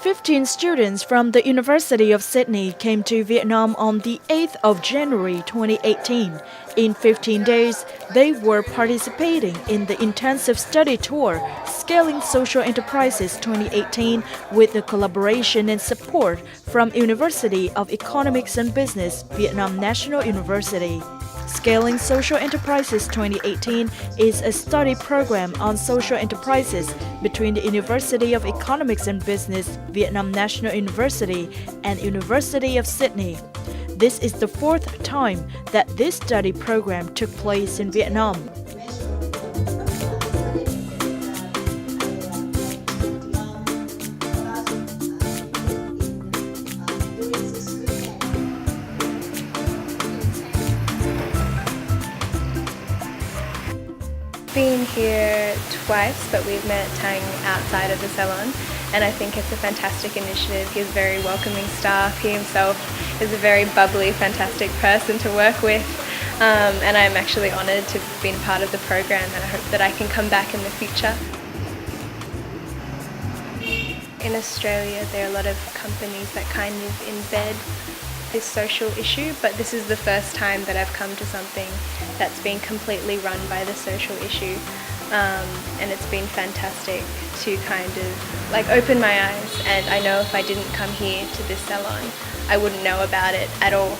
15 students from the University of Sydney came to Vietnam on the 8th of January 2018. In 15 days, they were participating in the intensive study tour, Scaling Social Enterprises 2018, with the collaboration and support from University of Economics and Business, Vietnam National University. Scaling Social Enterprises 2018 is a study program on social enterprises between the University of Economics and Business, Vietnam National University, and University of Sydney. This is the fourth time that this study program took place in Vietnam. Been here twice, but we've met Tang outside of the salon, and I think it's a fantastic initiative. He has very welcoming staff. He himself is a very bubbly, fantastic person to work with, and I'm actually honoured to have been part of the program, and I hope that I can come back in the future. In Australia, there are a lot of companies that kind of embed this social issue, but this is the first time that I've come to something that's been completely run by the social issue, and it's been fantastic to kind of open my eyes, and I know if I didn't come here to this salon, I wouldn't know about it at all.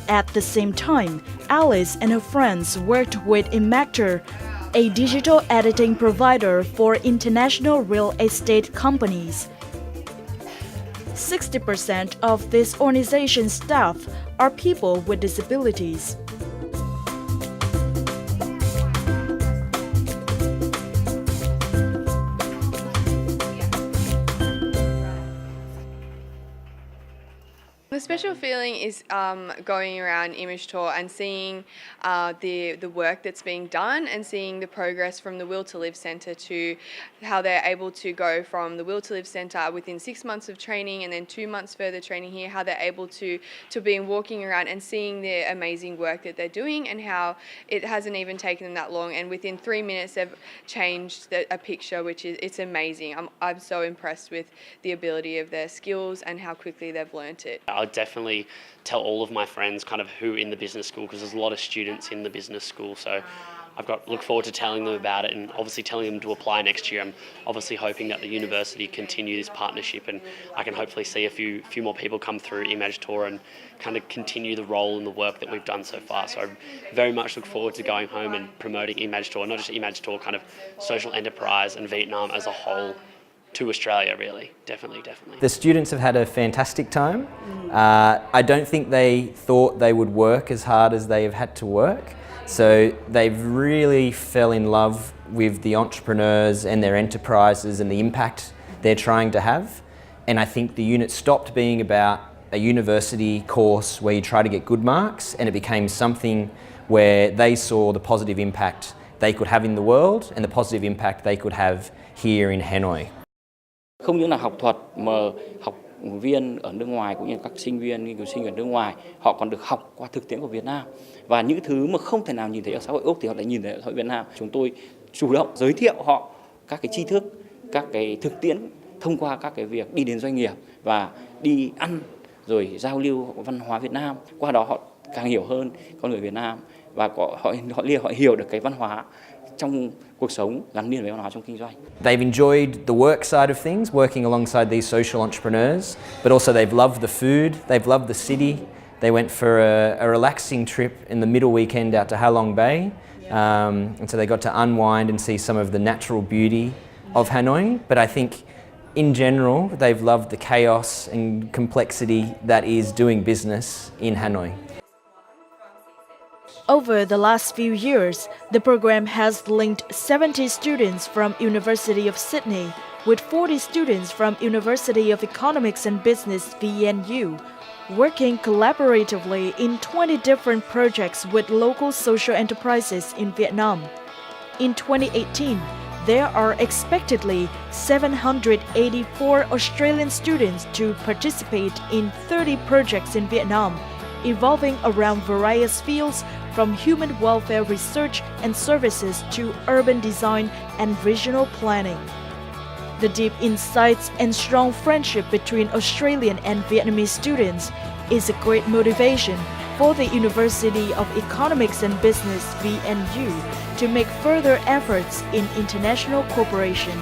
At the same time, Alice and her friends worked with Imactor, a digital editing provider for international real estate companies. 60% of this organization's staff are people with disabilities. The special feeling is going around Image Tour and seeing the work that's being done and seeing the progress from the Will to Live Centre to how they're able to go from the Will to Live Centre within 6 months of training and then 2 months further training here, how they're able to be walking around and seeing the amazing work that they're doing and how it hasn't even taken them that long, and within 3 minutes they've changed a picture, which is it's amazing. I'm so impressed with the ability of their skills and how quickly they've learnt it. I'll definitely tell all of my friends kind of who in the business school, because there's a lot of students in the business school, so look forward to telling them about it and obviously telling them to apply next year. I'm obviously hoping that the university continue this partnership and I can hopefully see a few more people come through Image Tour and kind of continue the role and the work that we've done so far. So I very much look forward to going home and promoting Image Tour, not just Image Tour, kind of social enterprise and Vietnam as a whole to Australia, really. Definitely. The students have had a fantastic time. I don't think they thought they would work as hard as they have had to work. So they've really fell in love with the entrepreneurs and their enterprises and the impact they're trying to have. And I think the unit stopped being about a university course where you try to get good marks, and it became something where they saw the positive impact they could have in the world and the positive impact they could have here in Hanoi. Không những là học thuật mà học viên ở nước ngoài cũng như các sinh viên, nghiên cứu sinh ở nước ngoài, họ còn được học qua thực tiễn của Việt Nam. Và những thứ mà không thể nào nhìn thấy ở xã hội Úc thì họ lại nhìn thấy ở xã hội Việt Nam. Chúng tôi chủ động giới thiệu họ các cái tri thức, các cái thực tiễn thông qua các cái việc đi đến doanh nghiệp và đi ăn rồi giao lưu văn hóa Việt Nam. Qua đó họ càng hiểu hơn con người Việt Nam và họ hiểu được cái văn hóa trong cuộc sống gắn liền với văn hóa trong kinh doanh. They've enjoyed the work side of things, working alongside these social entrepreneurs, but also they've loved the food, they've loved the city. They went for a relaxing trip in the middle weekend out to Ha Long Bay, and so they got to unwind and see some of the natural beauty of Hanoi. But I think in general, they've loved the chaos and complexity that is doing business in Hanoi. Over the last few years, the program has linked 70 students from University of Sydney with 40 students from University of Economics and Business, VNU, working collaboratively in 20 different projects with local social enterprises in Vietnam. In 2018, there are expectedly 784 Australian students to participate in 30 projects in Vietnam, involving around various fields from human welfare research and services to urban design and regional planning. The deep insights and strong friendship between Australian and Vietnamese students is a great motivation for the University of Economics and Business (VNU) to make further efforts in international cooperation.